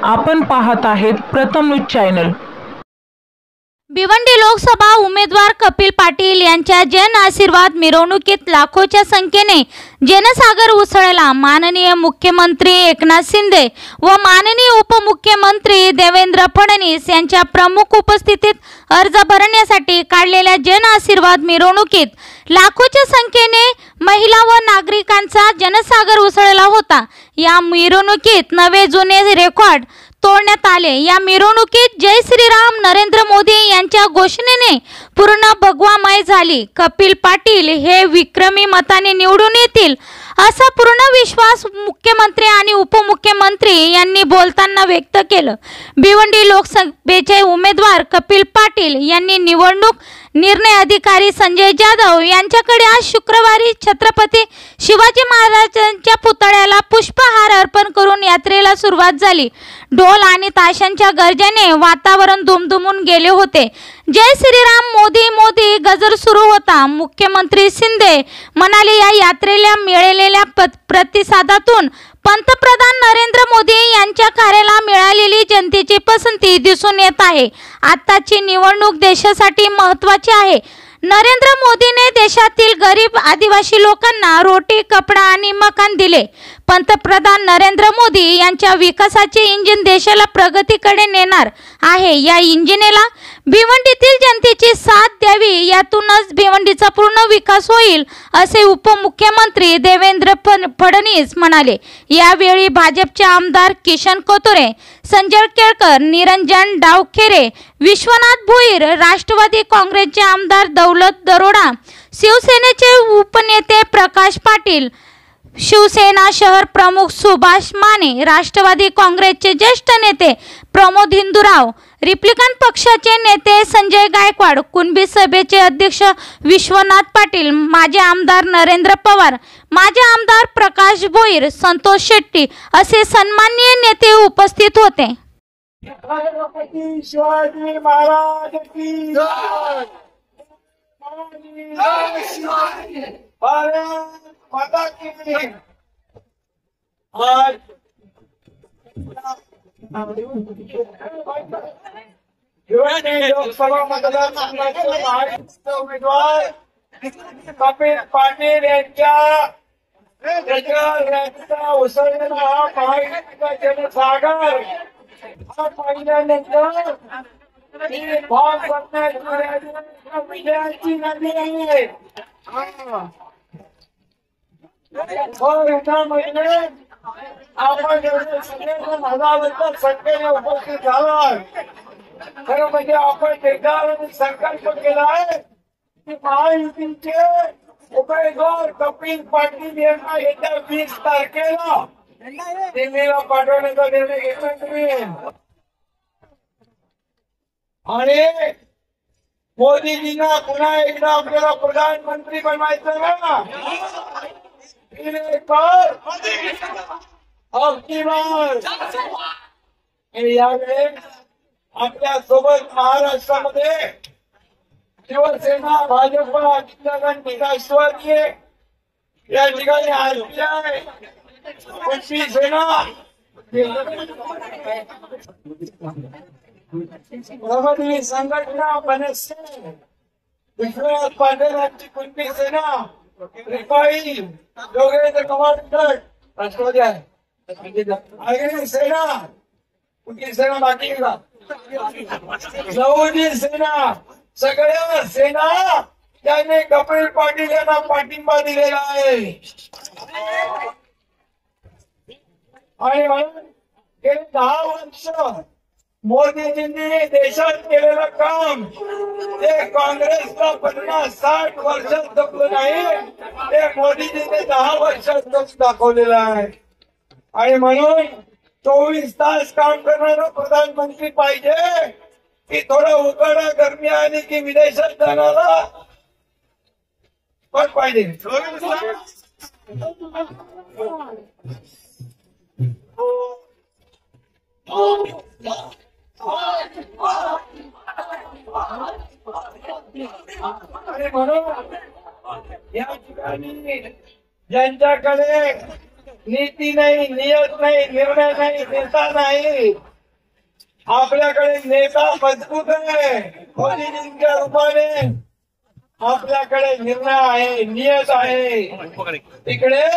आपण पाहत आहेत प्रथम न्यूज चॅनल। भिवंडी लोकसभा उमेदवार कपिल पाटील यांच्या जन आशीर्वाद मिरवणुकीत लाखोच्या संख्येने जनसागर उसळला। माननीय मुख्यमंत्री एकनाथ शिंदे व माननीय उपमुख्यमंत्री देवेंद्र फडणवीस यांच्या प्रमुख उपस्थितीत अर्ज भरण्यासाठी काढलेल्या जन आशीर्वाद मिरवणुकीत लाखोच्या संख्येने महिला व नागरिकांचा जनसागर उसळला होता। या मिरवणुकीत नवे जुने रेकॉर्ड तोडण्यात आले। या मिरवणुकीत जय श्रीराम नरेंद्र मोदी यांच्या घोषणेने पूर्ण भगवामय झाली। कपिल पाटील हे विक्रमी मताने निवडून येतील असा पूर्ण विश्वास मुख्यमंत्री आणि उपमुख्यमंत्री यांनी बोलताना व्यक्त केलं। भिवंडी लोकसभेचे उमेदवार कपिल पाटील यांनी निवडणूक निर्णय अधिकारी संजय जाधव यांच्याकडे आज शुक्रवारी छत्रपती शिवाजी महाराजांच्या पुतळ्याला पुष्पहार अर्पण करून यात्रेला सुरुवात झाली। ढोल आणि ताशांच्या गर्जनेने वातावरण दुमदुमून गेले होते। जय श्रीराम मोदी मोदी गजर सुरू होता। मुख्यमंत्री शिंदे म्हणाले, या यात्रेला मिळालेल्या प्रतिसादातून पंतप्रधान नरेंद्र मोदी यांच्या कार्याला मिळालेली जनतेची पसंती दिसून येत आहे। आताची निवडणूक देशासाठी महत्त्वाची आहे। नरेंद्र मोदीने देशातील गरीब आदिवासी लोकांना रोटी, कपडा आणि मकान दिले। पंतप्रधान नरेंद्र मोदी यांच्या विकासाचे इंजिन देशाला प्रगतीकडे नेणार आहे। या इंजिनेला भिवंडीतील जनतेची साथ द्यावी, यातूनच भिवंडीचा पूर्ण विकास होईल असे उपमुख्यमंत्री देवेंद्र फडणवीस म्हणाले। यावेळी भाजपचे आमदार किशन कोतुरे, संजय केळकर, निरंजन डावखेरे, विश्वनाथ भोईर, राष्ट्रवादी काँग्रेसचे आमदार दौलत दरोडा, शिवसेनेचे उपनेते प्रकाश पाटील, शिवसेना शहर प्रमुख सुभाष माने, राष्ट्रवादी काँग्रेसचे ज्येष्ठ नेते प्रमोद हिंदुराव, रिपब्लिकन पक्षाचे नेते संजय गायकवाड, कुणबी सभेचे अध्यक्ष विश्वनाथ पाटील, माजी आमदार नरेंद्र पवार, माजी आमदार प्रकाश भोईर, संतोष शेट्टी असे सन्माननीय नेते उपस्थित होते। शिवाजी महाराज की जय। भारत माता की जय। आज भिवंडी लोकसभा मतदारसंघाचे महायुतीचे उमेदवार कपिल पाटील यांच्या उसळलेला हा महायुतीचा जनसागर हा पाहिल्यानंतर भाग करण्याची विजयाची नदी आहे। आपण सगळेजण हजारांच्या संख्येने उपस्थित झाला। खरं म्हणजे आपण निर्धार संकल्प केला आहे की महायुतीचे उमेदवार कपिल पाटील यांना येत्या 20 तारखेला दिल्लीला पाठवण्याचा निर्णय घेतला तुम्ही। आणि मोदीजींना पुन्हा एकदा आपल्याला प्रधानमंत्री बनवायचं ना, यावेळेस आपल्या सोबत महाराष्ट्रामध्ये शिवसेना, भाजप, राष्ट्रवादी या ठिकाणी आरपीआय, शिवसेना, प्रगती संघटना, बनसे, विश्वनाथ पाटील यांची कुणबी सेना, रिपाई, योगेंद्र कमांडर राष्ट्रवादी आहे, आगरी सेना, कुणबी सेना बाकी सौदी सेना, सगळ्या सेना त्यांनी कपिल पाटील यांना पाठिंबा दिलेला आहे। आणि म्हणून गेली 10 वर्ष मोदीजींनी देशात केलेलं काम ते काँग्रेसला 50-60 वर्षात जपलं नाही, ते मोदीजींनी 10 वर्षात दाखवलेलं आहे। आणि म्हणून 24 तास काम करणारा प्रधानमंत्री पाहिजे की थोडा उकाडा गरमी आली की विदेशात जाणारा पण पाहिजे। आणि म्हणून या ठिकाणी ज्यांच्याकडे नीती नाही, नियत नाही, निर्णय नाही, नेता नाही, आपल्याकडे नेता मजबूत आहे मोदीजींच्या रूपाने, आपल्याकडे निर्णय आहे, नियत आहे. इकडे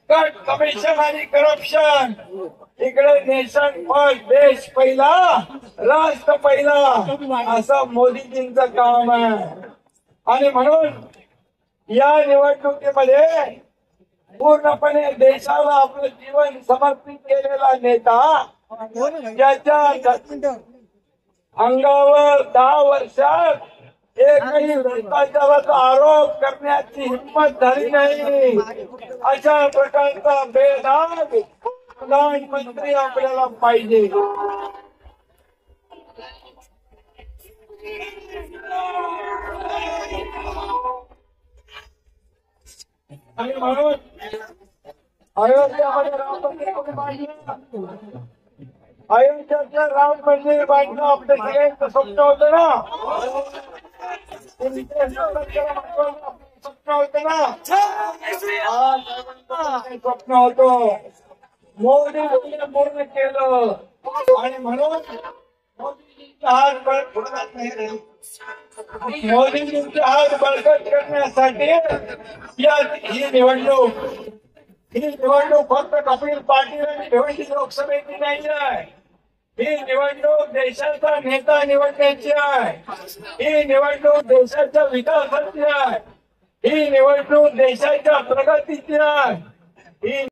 कट कमिशन आणि करप्शन, इकडे नेशन फर्स्ट, देश पहिला राष्ट्र पहिला, असं मोदीजींचं काम आहे. आणि म्हणून या निवडणुकीमध्ये पूर्णपणे देशाला आपलं जीवन समर्पित केलेला नेता, ज्याच्या अंगावर 10 वर्षात एकही भ्रष्टाचाराचा आरोप करण्याची हिंमत झाली नाही, अशा प्रकारचा बेदाग प्रधानमंत्री आपल्याला पाहिजे. आणि म्हणून अयोध्यामध्ये राम मंदिर बांधलं, अयोध्याचं राम मंदिर बांधणं आपलं सगळ्यांचं स्वप्न होतं ना, स्वप्न होतं ना, स्वप्न होतं. मोदीजींनी पूर्ण केलं. आणि म्हणून मोदीजींचा हात बळकट नाही, मोदीजींचा हात बळकट करण्यासाठी ही निवडणूक फक्त कपिल पाटील आणि भिवंडी लोकसभेची नाही आहे. ही निवडणूक देशाचा नेता निवडण्याची आहे. ही निवडणूक देशाच्या विकासाची आहे. ही निवडणूक देशाच्या प्रगतीची आहे. ही